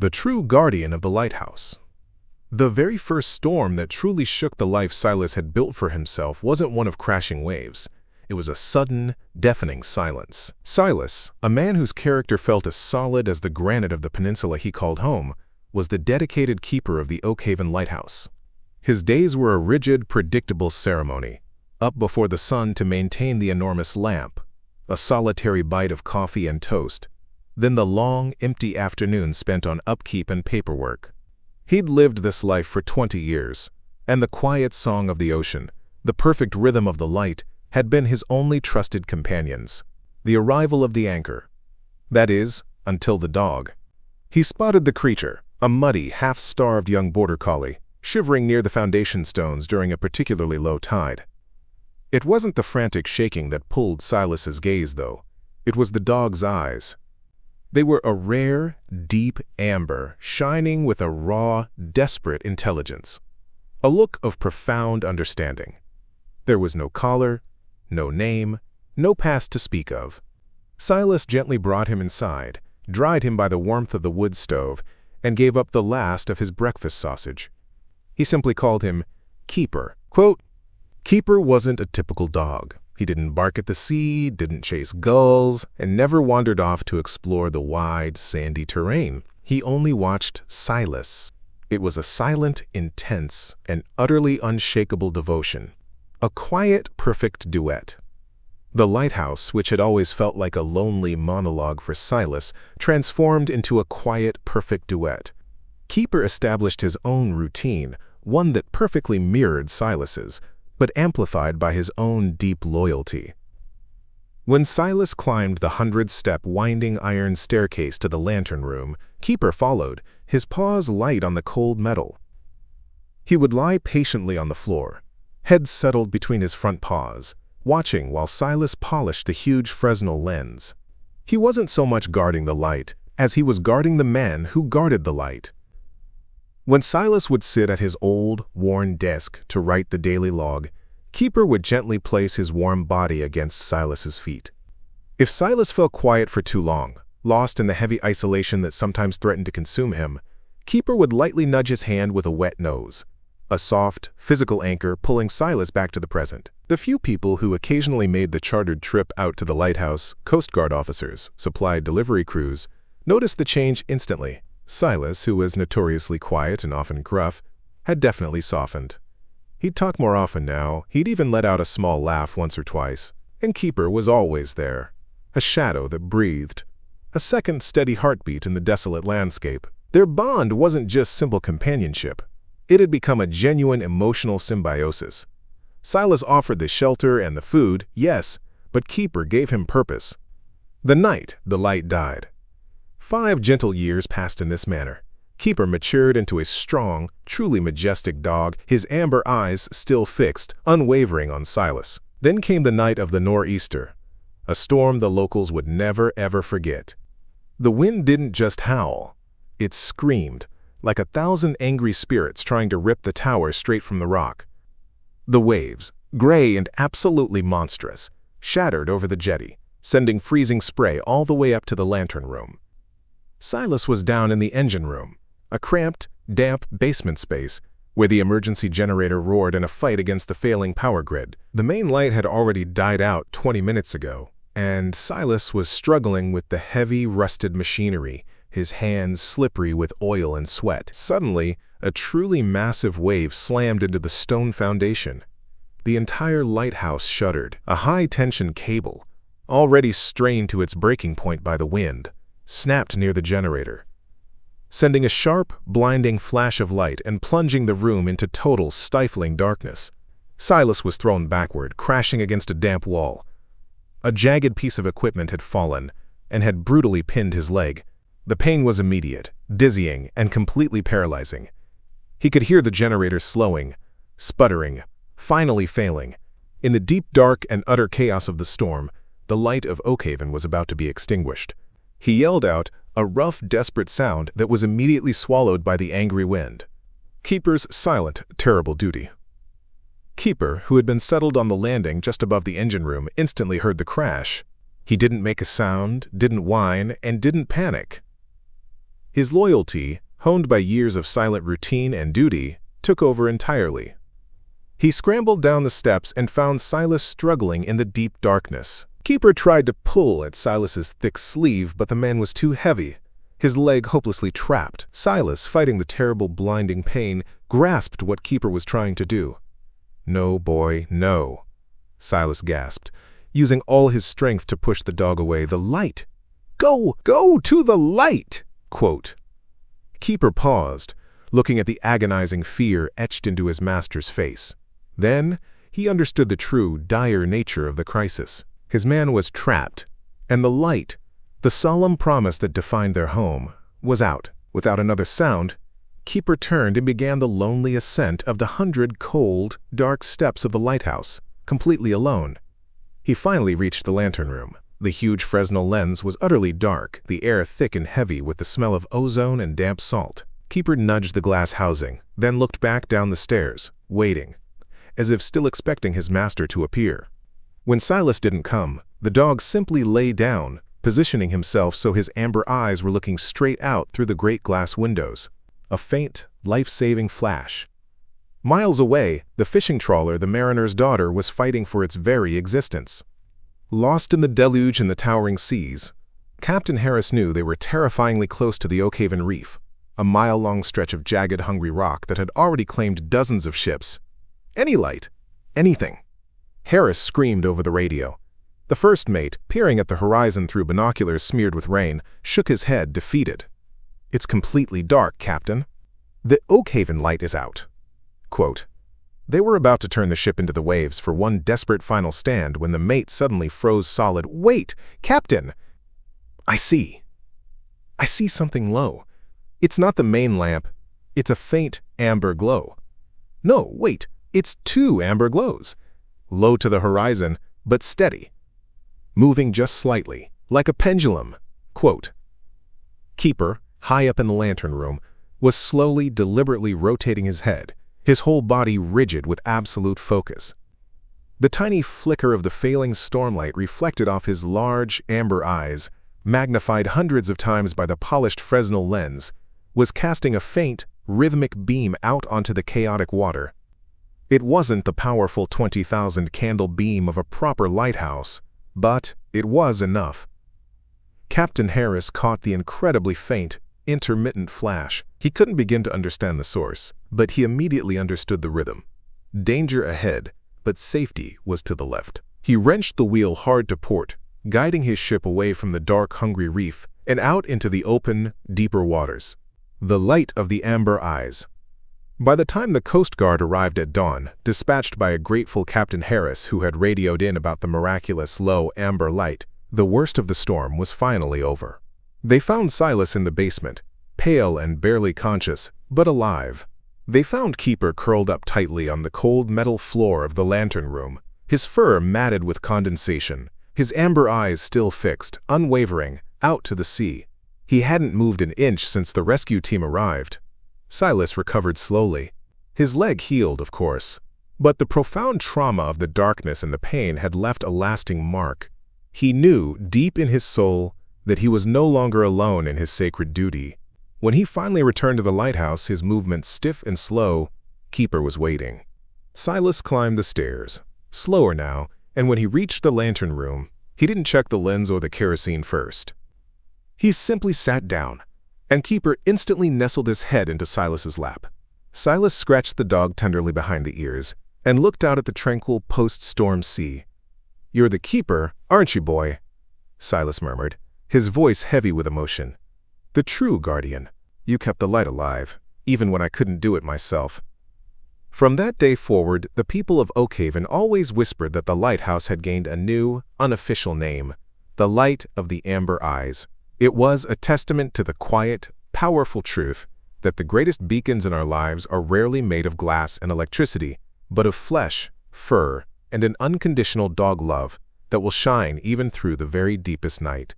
the true guardian of the lighthouse. The very first storm that truly shook the life Silas had built for himself wasn't one of crashing waves. It was a sudden, deafening silence. Silas, a man whose character felt as solid as the granite of the peninsula he called home, was the dedicated keeper of the Oakhaven Lighthouse. His days were a rigid, predictable ceremony, up before the sun to maintain the enormous lamp, a solitary bite of coffee and toast, then the long, empty afternoon spent on upkeep and paperwork. He'd lived this life for 20 years, and the quiet song of the ocean, the perfect rhythm of the light, had been his only trusted companions. The arrival of the anchor. That is, until the dog. He spotted the creature, a muddy, half-starved young border collie, shivering near the foundation stones during a particularly low tide. It wasn't the frantic shaking that pulled Silas's gaze, though. It was the dog's eyes. They were a rare, deep amber, shining with a raw, desperate intelligence. A look of profound understanding. There was no collar, no name, no past to speak of. Silas gently brought him inside, dried him by the warmth of the wood stove, and gave up the last of his breakfast sausage. He simply called him Keeper. Quote, Keeper wasn't a typical dog. He didn't bark at the sea, didn't chase gulls, and never wandered off to explore the wide, sandy terrain. He only watched Silas. It was a silent, intense, and utterly unshakable devotion. A quiet, perfect duet. The lighthouse, which had always felt like a lonely monologue for Silas, transformed into a quiet, perfect duet. Keeper established his own routine, one that perfectly mirrored Silas's, but amplified by his own deep loyalty. When Silas climbed the 100-step winding iron staircase to the lantern room, Keeper followed, his paws light on the cold metal. He would lie patiently on the floor, head settled between his front paws, watching while Silas polished the huge Fresnel lens. He wasn't so much guarding the light as he was guarding the man who guarded the light. When Silas would sit at his old, worn desk to write the daily log, Keeper would gently place his warm body against Silas's feet. If Silas fell quiet for too long, lost in the heavy isolation that sometimes threatened to consume him, Keeper would lightly nudge his hand with a wet nose, a soft, physical anchor pulling Silas back to the present. The few people who occasionally made the chartered trip out to the lighthouse, Coast Guard officers, supplied delivery crews, noticed the change instantly. Silas, who was notoriously quiet and often gruff, had definitely softened. He'd talk more often now, he'd even let out a small laugh once or twice, and Keeper was always there, a shadow that breathed, a second steady heartbeat in the desolate landscape. Their bond wasn't just simple companionship. It had become a genuine emotional symbiosis. Silas offered the shelter and the food, yes, but Keeper gave him purpose. The night the light died. 5 gentle years passed in this manner. Keeper matured into a strong, truly majestic dog, his amber eyes still fixed, unwavering on Silas. Then came the night of the nor'easter, a storm the locals would never ever forget. The wind didn't just howl, it screamed, like 1,000 angry spirits trying to rip the tower straight from the rock. The waves, gray and absolutely monstrous, shattered over the jetty, sending freezing spray all the way up to the lantern room. Silas was down in the engine room, a cramped, damp basement space where the emergency generator roared in a fight against the failing power grid. The main light had already died out 20 minutes ago, and Silas was struggling with the heavy, rusted machinery, his hands slippery with oil and sweat. Suddenly, a truly massive wave slammed into the stone foundation. The entire lighthouse shuddered. A high-tension cable, already strained to its breaking point by the wind, snapped near the generator, sending a sharp, blinding flash of light and plunging the room into total, stifling darkness. Silas was thrown backward, crashing against a damp wall. A jagged piece of equipment had fallen and had brutally pinned his leg. The pain was immediate, dizzying, and completely paralyzing. He could hear the generator slowing, sputtering, finally failing. In the deep dark and utter chaos of the storm, the light of Oakhaven was about to be extinguished. He yelled out, a rough, desperate sound that was immediately swallowed by the angry wind. Keeper's silent, terrible duty. Keeper, who had been settled on the landing just above the engine room, instantly heard the crash. He didn't make a sound, didn't whine, and didn't panic. His loyalty, honed by years of silent routine and duty, took over entirely. He scrambled down the steps and found Silas struggling in the deep darkness. Keeper tried to pull at Silas's thick sleeve, but the man was too heavy, his leg hopelessly trapped. Silas, fighting the terrible blinding pain, grasped what Keeper was trying to do. "No, boy, no," Silas gasped, using all his strength to push the dog away. "The light! Go to the light!" Quote. Keeper paused, looking at the agonizing fear etched into his master's face. Then he understood the true, dire nature of the crisis. His man was trapped, and the light, the solemn promise that defined their home, was out. Without another sound, Keeper turned and began the lonely ascent of the 100 cold, dark steps of the lighthouse, completely alone. He finally reached the lantern room. The huge Fresnel lens was utterly dark, the air thick and heavy with the smell of ozone and damp salt. Keeper nudged the glass housing, then looked back down the stairs, waiting, as if still expecting his master to appear. When Silas didn't come, the dog simply lay down, positioning himself so his amber eyes were looking straight out through the great glass windows. A faint, life-saving flash. Miles away, the fishing trawler, the Mariner's Daughter, was fighting for its very existence. Lost in the deluge and the towering seas, Captain Harris knew they were terrifyingly close to the Oakhaven Reef, a mile-long stretch of jagged, hungry rock that had already claimed dozens of ships. Any light, anything. Harris screamed over the radio. The first mate, peering at the horizon through binoculars smeared with rain, shook his head, defeated. "It's completely dark, Captain. The Oakhaven light is out." Quote. They were about to turn the ship into the waves for one desperate final stand when the mate suddenly froze solid. "Wait, Captain! I see something low. It's not the main lamp. It's a faint amber glow. No, wait, it's two amber glows. Low to the horizon, but steady. Moving just slightly, like a pendulum." Quote. Keeper, high up in the lantern room, was slowly, deliberately rotating his head, his whole body rigid with absolute focus. The tiny flicker of the failing stormlight reflected off his large, amber eyes, magnified hundreds of times by the polished Fresnel lens, was casting a faint, rhythmic beam out onto the chaotic water. It wasn't the powerful 20,000 candle beam of a proper lighthouse, but it was enough. Captain Harris caught the incredibly faint, intermittent flash. He couldn't begin to understand the source, but he immediately understood the rhythm. Danger ahead, but safety was to the left. He wrenched the wheel hard to port, guiding his ship away from the dark, hungry reef and out into the open, deeper waters. The light of the amber eyes. By the time the Coast Guard arrived at dawn, dispatched by a grateful Captain Harris who had radioed in about the miraculous low amber light, the worst of the storm was finally over. They found Silas in the basement, pale and barely conscious, but alive. They found Keeper curled up tightly on the cold metal floor of the lantern room, his fur matted with condensation, his amber eyes still fixed, unwavering, out to the sea. He hadn't moved an inch since the rescue team arrived. Silas recovered slowly. His leg healed, of course, but the profound trauma of the darkness and the pain had left a lasting mark. He knew, deep in his soul, that he was no longer alone in his sacred duty. When he finally returned to the lighthouse, his movements stiff and slow, Keeper was waiting. Silas climbed the stairs, slower now, and when he reached the lantern room, he didn't check the lens or the kerosene first. He simply sat down, and Keeper instantly nestled his head into Silas's lap. Silas scratched the dog tenderly behind the ears and looked out at the tranquil post-storm sea. "You're the Keeper, aren't you, boy?" Silas murmured, his voice heavy with emotion. "The true guardian. You kept the light alive, even when I couldn't do it myself." From that day forward, the people of Oakhaven always whispered that the lighthouse had gained a new, unofficial name, the Light of the Amber Eyes. It was a testament to the quiet, powerful truth that the greatest beacons in our lives are rarely made of glass and electricity, but of flesh, fur, and an unconditional dog love that will shine even through the very deepest night.